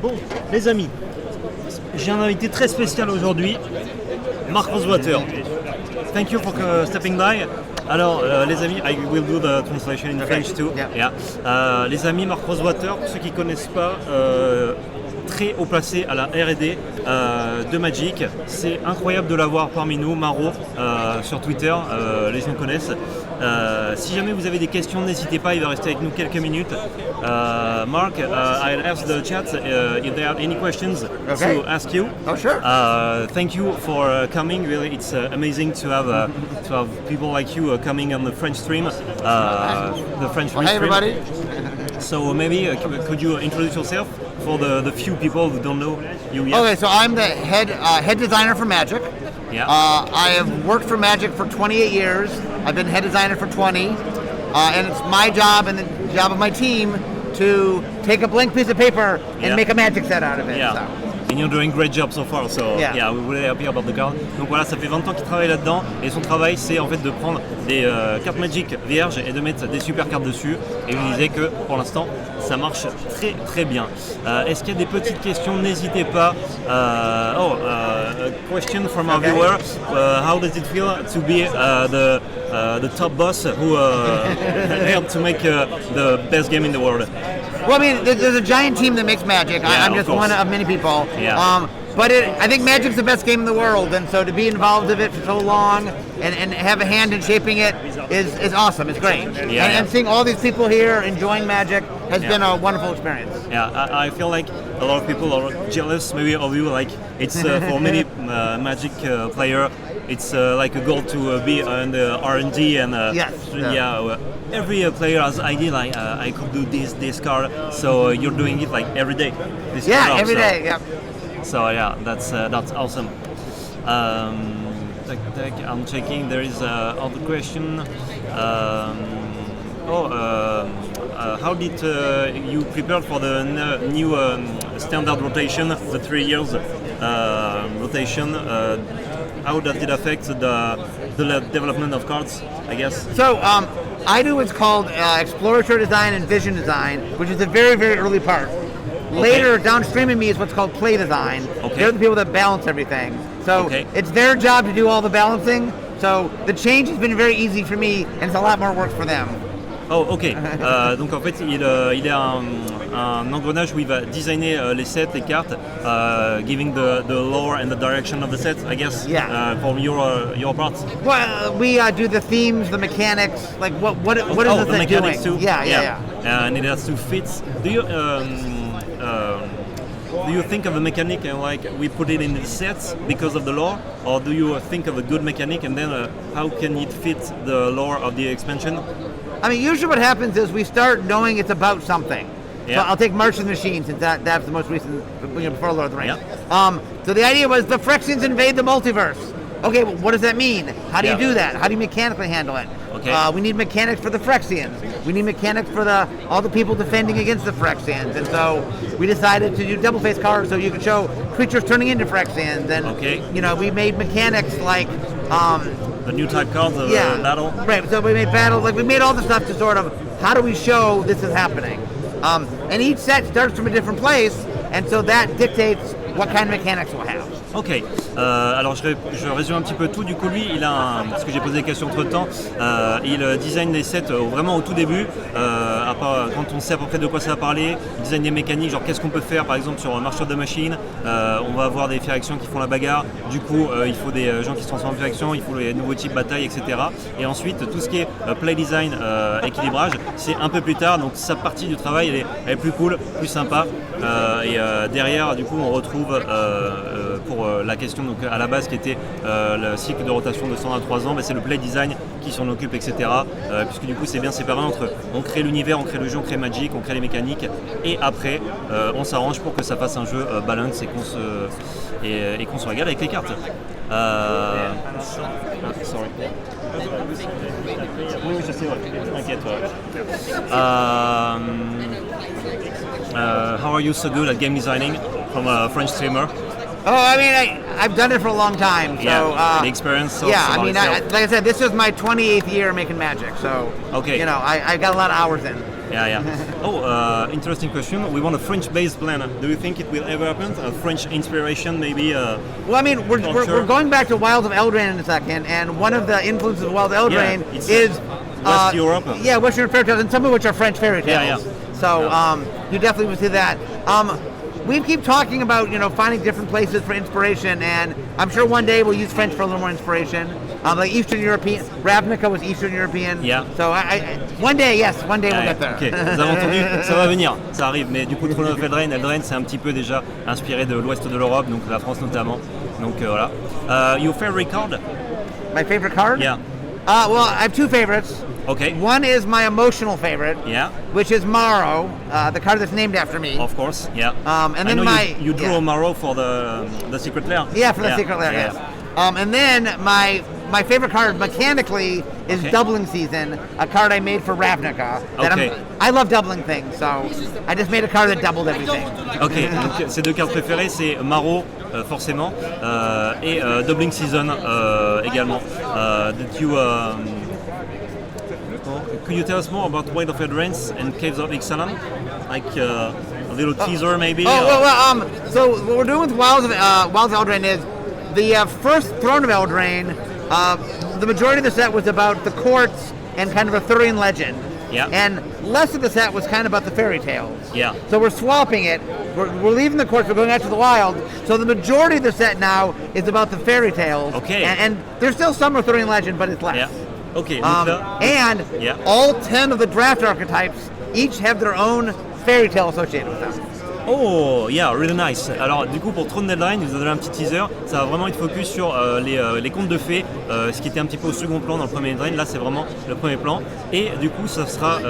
Bon, les amis, j'ai un invité très spécial aujourd'hui, Marc Rosewater. Thank you for stepping by. Alors, les amis, I will do the translation in French too. Yeah. Les amis, Marc Rosewater, pour ceux qui ne connaissent pas, très haut placé à la R&D de Magic. C'est incroyable de l'avoir parmi nous, Maro, sur Twitter, les gens connaissent. Si jamais vous avez des questions, n'hésitez pas, il va rester avec nous quelques minutes. Mark, I'll ask the chat if there are any questions to ask you. Oh, sure. Thank you for coming. Really, it's amazing to have people like you coming on the French stream, the French stream. Hey, everybody. So maybe could you introduce yourself for the few people who don't know you yet? Okay, so I'm the head designer for Magic. Yeah. I have worked for Magic for 28 years. I've been head designer for 20. And it's my job and the job of my team to take a blank piece of paper and make a Magic set out of it. Yeah. So. And you're doing great job so far, so yeah, we're really happy about the card. Donc voilà, ça fait 20 ans qu'il travaille là-dedans et son travail c'est en fait de prendre des cartes Magic vierges et de mettre des super cartes dessus. Et il disait que pour l'instant ça marche très très bien. Est-ce qu'il y a des petites questions? N'hésitez pas. A question from our viewer. How does it feel to be the top boss who helped to make the best game in the world? Well, I mean, there's a giant team that makes Magic. I'm just one of many people. Yeah. But I think Magic's the best game in the world, and so to be involved in it for so long and have a hand in shaping it is awesome. It's great. And seeing all these people here enjoying Magic has been a wonderful experience. Yeah, I feel like a lot of people are jealous maybe of you. Like it's for many Magic player, it's like a goal to be on the R&D and every player has idea like I could do this card. So you're doing it like every day. Every day. Yeah. So yeah, that's awesome. I'm checking. There is other question. How did you prepare for the new standard rotation, the 3 years rotation? How does it affect the development of cards, I guess? So I do what's called exploratory design and vision design, which is a very, very early part. Later, downstream of me is what's called play design. They're the people that balance everything. So it's their job to do all the balancing. So the change has been very easy for me, and it's a lot more work for them. Oh, ok. Donc en fait, il est un engrenage où il va designer les sets, les cartes, giving the lore and the direction of the set, I guess. From your part. Well, we do the themes, the mechanics, like what is the set mechanics doing? Too? Yeah. And it has to fit. Do you think of a mechanic and like we put it in the sets because of the lore, or do you think of a good mechanic and then how can it fit the lore of the expansion? I mean, usually what happens is we start knowing it's about something. So I'll take Martian Machine since that's the most recent, before Lord of the Rings. So the idea was the Phyrexians invade the multiverse. Okay, well, what does that mean? How do you do that? How do you mechanically handle it? We need mechanics for the Phyrexians. We need mechanics for all the people defending against the Phyrexians. And so we decided to do double face cards so you can show creatures turning into Phyrexians. And we made mechanics like the new type cards of battle. Right. So we made battle, like we made all the stuff to sort of how do we show this is happening. And each set starts from a different place, and so that dictates what kind of mechanics we'll have. Ok, alors je résume un petit peu tout. Du coup, lui, parce que j'ai posé des questions entre temps, il design des sets vraiment au tout début. Quand on sait à peu près de quoi ça va parler, il design des mécaniques, genre qu'est-ce qu'on peut faire par exemple sur Marcher de Machine. On va avoir des Phyrexians qui font la bagarre. Du coup, il faut des gens qui se transforment en Phyrexians, il faut les nouveaux types bataille, etc. Et ensuite, tout ce qui est play design, équilibrage, c'est un peu plus tard. Donc, sa partie du travail, elle est plus cool, plus sympa. Et derrière, du coup, on retrouve pour la question donc, à la base qui était le cycle de rotation de 123 ans, c'est le play design qui s'en occupe, etc. Puisque du coup c'est bien séparé entre on crée l'univers, on crée le jeu, on crée Magic, on crée les mécaniques et après on s'arrange pour que ça fasse un jeu balance et qu'on se régale avec les cartes. Sorry. Oui, je sais, t'inquiète. How are you so good at game designing from a French streamer? Oh, I mean, I've done it for a long time. So, the experience. I mean, like I said, this is my 28th year making Magic. So, I got a lot of hours in. Yeah. Oh, interesting question. We want a French-based plan. Do you think it will ever happen? A French inspiration, maybe? Well, I mean, we're going back to Wilds of Eldraine in a second, and one of the influences of Wilds of Eldraine is West Europe. Yeah, Western fairy tales, and some of which are French fairy tales. Yeah. So you definitely will see that. We keep talking about finding different places for inspiration, and I'm sure one day we'll use French for a little more inspiration. Like Eastern European, Ravnica was Eastern European. Yeah. So one day we'll get there. Ok, vous avez entendu, ça va venir, ça arrive. Mais du coup, Throne of Eldraine, c'est un petit peu déjà inspiré de l'ouest de l'Europe, donc la France notamment. Donc voilà. Your favorite card? My favorite card? Yeah. Well, I have two favorites. Okay. One is my emotional favorite, which is Maro, the card that's named after me. Of course, yeah. And then you drew Maro for the Secret Lair. Yeah, for the Secret Lair, yes. And then my favorite card mechanically is Doubling Season, a card I made for Ravnica. I love doubling things, so I just made a card that doubled everything. Ok, donc ces deux cartes préférées, c'est Maro, forcément, et Doubling Season également. Could you tell us more about Wild of Eldraine and Caves of Ixalan? Like a little teaser, maybe? So what we're doing with Wilds of Eldraine is the first Throne of Eldraine. The majority of the set was about the courts and kind of Arthurian legend. Yeah. And less of the set was kind of about the fairy tales. Yeah. So we're swapping it. We're leaving the courts. We're going out to the wild. So the majority of the set now is about the fairy tales. Okay. And there's still some Arthurian legend, but it's less. Yeah. Okay. And all 10 of the draft archetypes each have their own fairy tale associated with them. Oh, yeah, really nice. Alors, du coup, pour Throne d'Eldraine, vous avez un petit teaser. Ça va vraiment être focus sur les contes de fées, ce qui était un petit peu au second plan dans le premier Eldraine. Là, c'est vraiment le premier plan. Et du coup, ça sera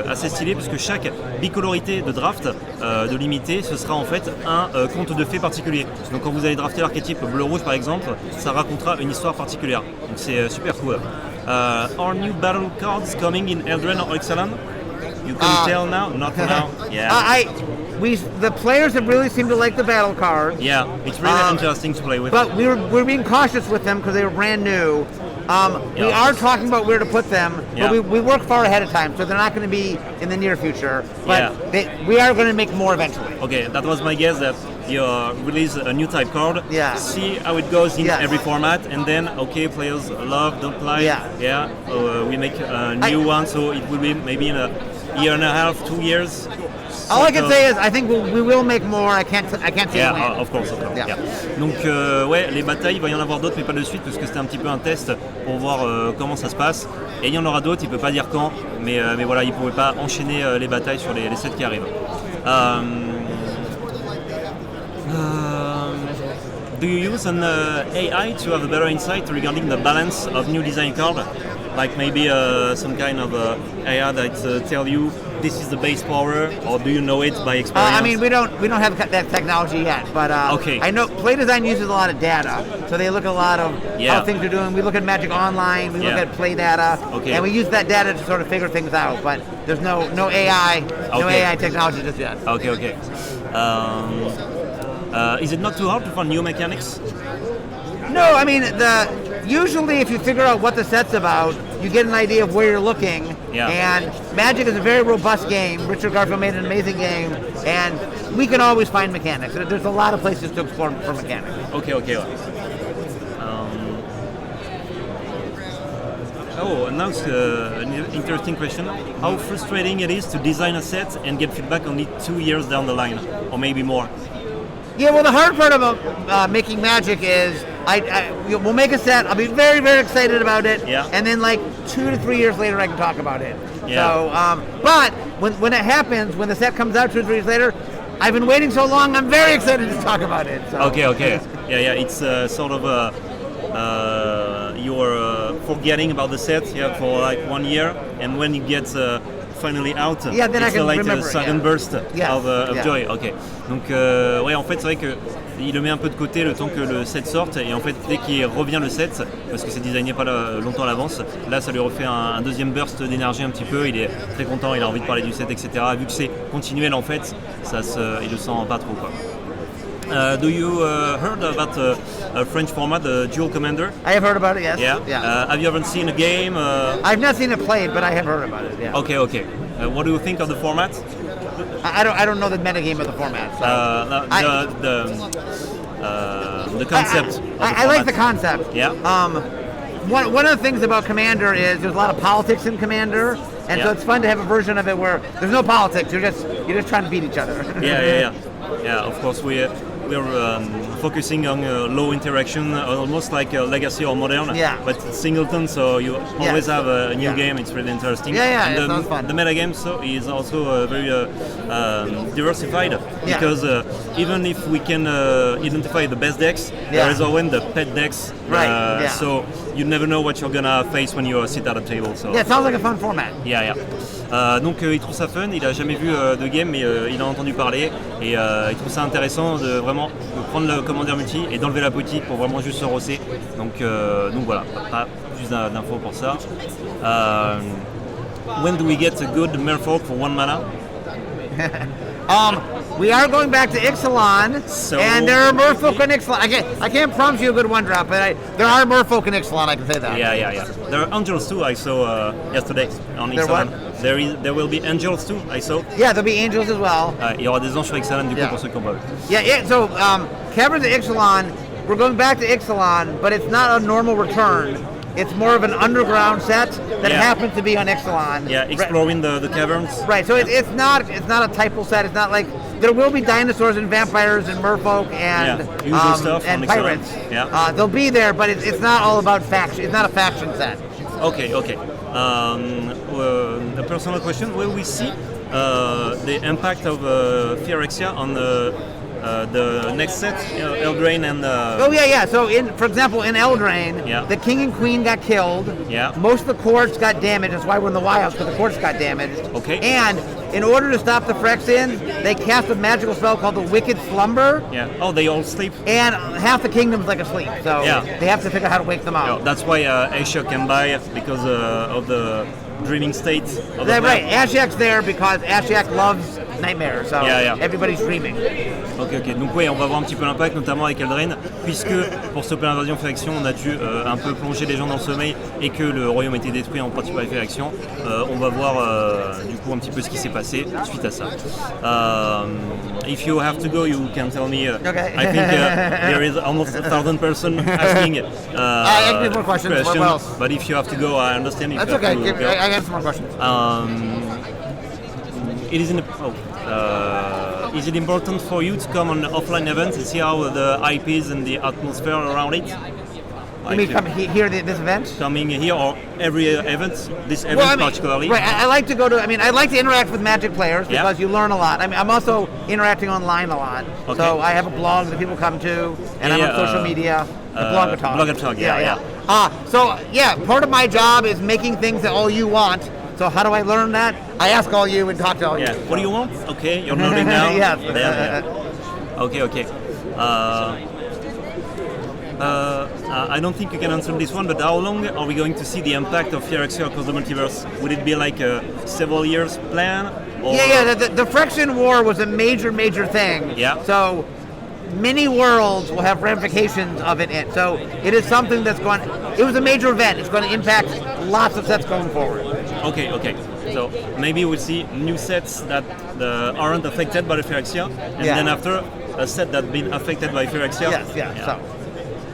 assez stylé puisque chaque bicolorité de draft, de limité, ce sera en fait un conte de fées particulier. Donc, quand vous allez drafter l'archétype bleu-rouge, par exemple, ça racontera une histoire particulière. Donc, c'est super cool. Are new battle cards coming in Eldraine or Ixalan? You can tell now? Not for now? Yeah. The players have really seemed to like the battle cards. Yeah, it's really interesting to play with. But we're being cautious with them because they were brand new. We are talking about where to put them, but we work far ahead of time, so they're not going to be in the near future. But we are going to make more eventually. Okay, that was my guess, that you release a new type card, see how it goes in every format, and then, players love, don't like, we make a new one, so it will be maybe in a year and a half, 2 years. All I can say is I think we will make more. I can't say when. Of course. Yeah. Donc les batailles, il va y en avoir d'autres, mais pas de suite parce que c'était un petit peu un test pour voir comment ça se passe. Et il y en aura d'autres, il peut pas dire quand, mais voilà, il pouvait pas enchaîner les batailles sur les sets qui arrivent. Do you use an AI to have a better insight regarding the balance of new design card? Like maybe some kind of AI that tell you this is the base power, or do you know it by experience? I mean, we don't have that technology yet, but I know Play Design uses a lot of data, so they look at a lot of how things are doing. We look at Magic Online, we look at play data, and we use that data to sort of figure things out. But there's no AI technology just yet. Okay. Is it not too hard to find new mechanics? No, I mean, usually if you figure out what the set's about, you get an idea of where you're looking. Yeah. And Magic is a very robust game. Richard Garfield made an amazing game, and we can always find mechanics. There's a lot of places to explore for mechanics. Okay. Now it's an interesting question. How frustrating it is to design a set and get feedback only 2 years down the line, or maybe more? Yeah, well, the hard part about making Magic is we'll make a set. I'll be very, very excited about it, and then like 2 to 3 years later, I can talk about it. Yeah. So, but when it happens, when the set comes out 2 to 3 years later, I've been waiting so long. I'm very excited to talk about it. So. Okay. Yeah. It's sort of you're forgetting about the set for like 1 year, and when it gets finally out, then I can like remember a sudden burst of joy. Ok. Donc en fait c'est vrai que il le met un peu de côté le temps que le set sorte, et en fait dès qu'il revient le set, parce que c'est designé pas longtemps à l'avance, là ça lui refait un deuxième burst d'énergie un petit peu, il est très content, il a envie de parler du set, etc. Vu que c'est continuel en fait, il le sent pas trop quoi. Do you heard about a French format, the Dual Commander? I have heard about it, yes. Yeah. Have you ever seen a game? I've not seen it played, but I have heard about it. Yeah. Okay. What do you think of the format? I don't know the metagame of the format. So. The concept. I like the concept. Yeah. One of the things about Commander is there's a lot of politics in Commander, and so it's fun to have a version of it where there's no politics. You're just trying to beat each other. Yeah. Of course, we're focusing on low interaction, almost like Legacy or Modern. Yeah. But it's singleton, so you always have a new game. It's really interesting. And it sounds fun. The metagame is also very diversified because even if we can identify the best decks, there is always the pet decks. So you never know what you're gonna face when you sit at a table. So. Yeah, it sounds like a fun format. Donc il trouve ça fun, il a jamais vu de game mais il a entendu parler et il trouve ça intéressant de vraiment prendre le Commander multi et d'enlever la boutique pour vraiment juste se rosser. Donc voilà, pas plus d'infos pour ça. When do we get a good Merfolk for 1 mana? We are going back to Ixalan, and there are merfolk in Ixalan. I can't promise you a good one drop, but there are merfolk in Ixalan, I can say that. Yeah. There are angels too, I saw yesterday on Ixalan. There will be angels too, I saw. Yeah, there'll be angels as well. Il y aura des anges sur Ixalan du coup pour ceux qui ont pas vu. Yeah, so Caverns of Ixalan, we're going back to Ixalan, but it's not a normal return. It's more of an underground set that happens to be on Ixalan. Yeah, exploring the caverns. Right, so it's not a typal set. It's not like there will be dinosaurs and vampires and merfolk and stuff and pirates. They'll be there, but it's not all about faction. It's not a faction set. Okay. A personal question: will we see the impact of Phyrexia on the next set, Eldraine and... So, for example, in Eldraine, the king and queen got killed. Yeah. Most of the courts got damaged. That's why we're in the wilds, because the courts got damaged. Okay. And in order to stop the Phyrexians, they cast a magical spell called the Wicked Slumber. Yeah. Oh, they all sleep? And half the kingdom's like asleep, so they have to figure out how to wake them up. That's why Asha can buy, because of the dreaming state of the right. Ashiak's there because Ashiak loves nightmares, so everybody's dreaming. Ok. Donc on va voir un petit peu l'impact, notamment avec Eldraine, puisque pour stopper l'invasion Phyrexian, on a dû un peu plonger les gens dans le sommeil et que le royaume a été détruit en partie par les Phyrexians. On va voir du coup un petit peu ce qui s'est passé suite à ça. If you have to go, you can tell me. Okay. I think there is almost 1,000 persons asking I have more questions. What else? But if you have to go, I understand. That's okay. I got some more questions. Is it important for you to come on offline events and see how the IPs and the atmosphere around it? You mean come here this event? Coming here or every event, this event particularly? Right, I like to go to, I like to interact with Magic players because you learn a lot. I'm also interacting online a lot. Okay. So I have a blog that people come to, and I'm on social media. Blog Talk. Blog Talk, yeah. Part of my job is making things that all you want. So how do I learn that? I ask all you and talk to all you. What do you want? Okay, you're nodding now. Yes. Okay. I don't think you can answer this one, but how long are we going to see the impact of Phyrexia across the multiverse? Would it be like a several years plan? Or... The Phyrexian War was a major thing. Yeah. So many worlds will have ramifications of it. So it is something that's going. It was a major event. It's going to impact lots of sets going forward. Okay. So maybe we'll see new sets that aren't affected by the Phyrexia, and then after a set that's been affected by Phyrexia. Yes. So.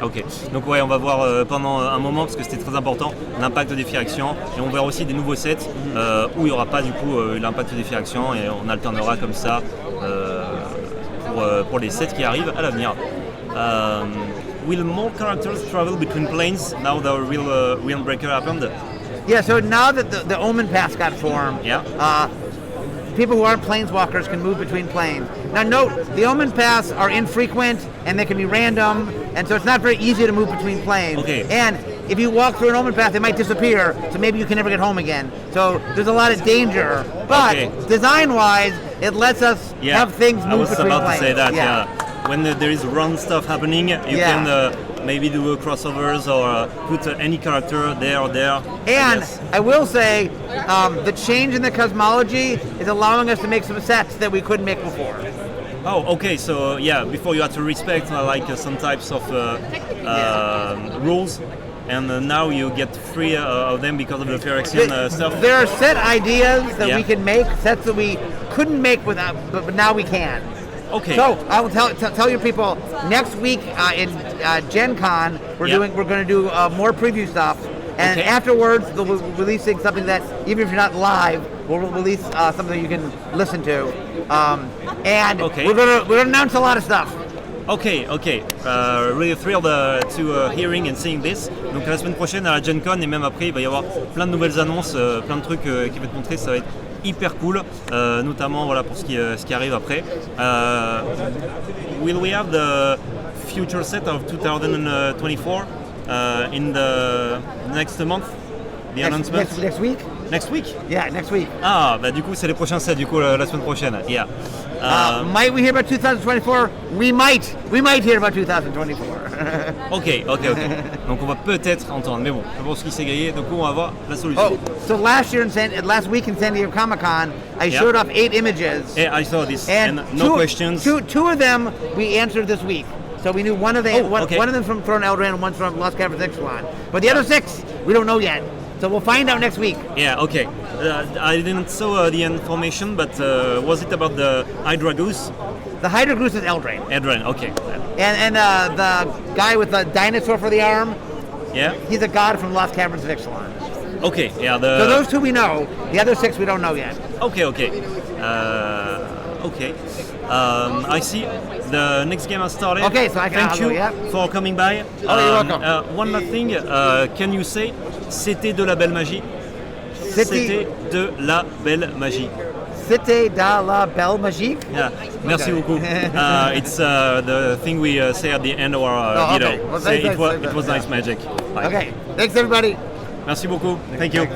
Ok, donc on va voir pendant un moment, parce que c'était très important, l'impact des Phyrexians, et on verra aussi des nouveaux sets où il n'y aura pas du coup l'impact des Phyrexians, et on alternera comme ça pour les sets qui arrivent à l'avenir. Will more characters travel between planes now the real breaker happened? Yeah, so now that the Omen Pass got formed, people who aren't planeswalkers can move between planes. Now note, the Omen Paths are infrequent and they can be random, and so it's not very easy to move between planes. Okay. And if you walk through an Omen Path, they might disappear, so maybe you can never get home again. So there's a lot of danger. But design-wise, it lets us have things move between planes. I was about to say that, When there is run stuff happening, you can maybe do crossovers or put any character there or there. And I will say, the change in the cosmology is allowing us to make some sets that we couldn't make before. Oh, okay. So before you had to respect some types of rules. and now you get 3 of them because of the Phyrexian stuff. There are set ideas that Yeah. we can make, sets that we couldn't make without, but now we can. Okay. So I will tell your people next week in Gen Con we're going to do more preview stuff, and afterwards we'll be releasing something that even if you're not live, we'll release something you can listen to, and we're gonna announce a lot of stuff. Ok. Really thrilled to hearing and seeing this. Donc la semaine prochaine à la Gen Con et même après il va y avoir plein de nouvelles annonces, plein de trucs qui vont être montrés, ça va être hyper cool, notamment voilà, pour ce qui arrive après. Will we have the future set of 2024 in the next month? The announcement? Next week? Next week? Yeah, next week. Ah, bah du coup c'est les prochains sets, du coup la semaine prochaine. Yeah. Might we hear about 2024? We might hear about 2024. Ok. Donc on va peut-être entendre, mais bon, pour ce qui s'est grillé, donc on va voir la solution. So last week in San Diego Comic-Con, I showed off 8 images. Yeah, I saw this, and no questions. Two of them we answered this week. So we knew one of them from Eldraine and one from Lost Caverns Ixalan. But the other 6, we don't know yet. So we'll find out next week. Yeah, okay. I didn't saw the information, but was it about the Hydra Goose? The Hydra Goose is Eldraine. Eldraine, okay. And the guy with the dinosaur for the arm, he's a god from Lost Caverns of Ixalan. Okay, yeah. So those 2 we know. The other 6 we don't know yet. Okay. I see. The next game has started. Okay, so Thank you for coming by. Oh, you're welcome. One last thing, can you say c'était de la belle magie? C'était de la belle magie. C'était de la belle magie? Yeah, merci beaucoup. It's the thing we say at the end of our video. Okay. Well, it was nice magic. Bye. Okay, thanks everybody. Merci beaucoup. Thank you.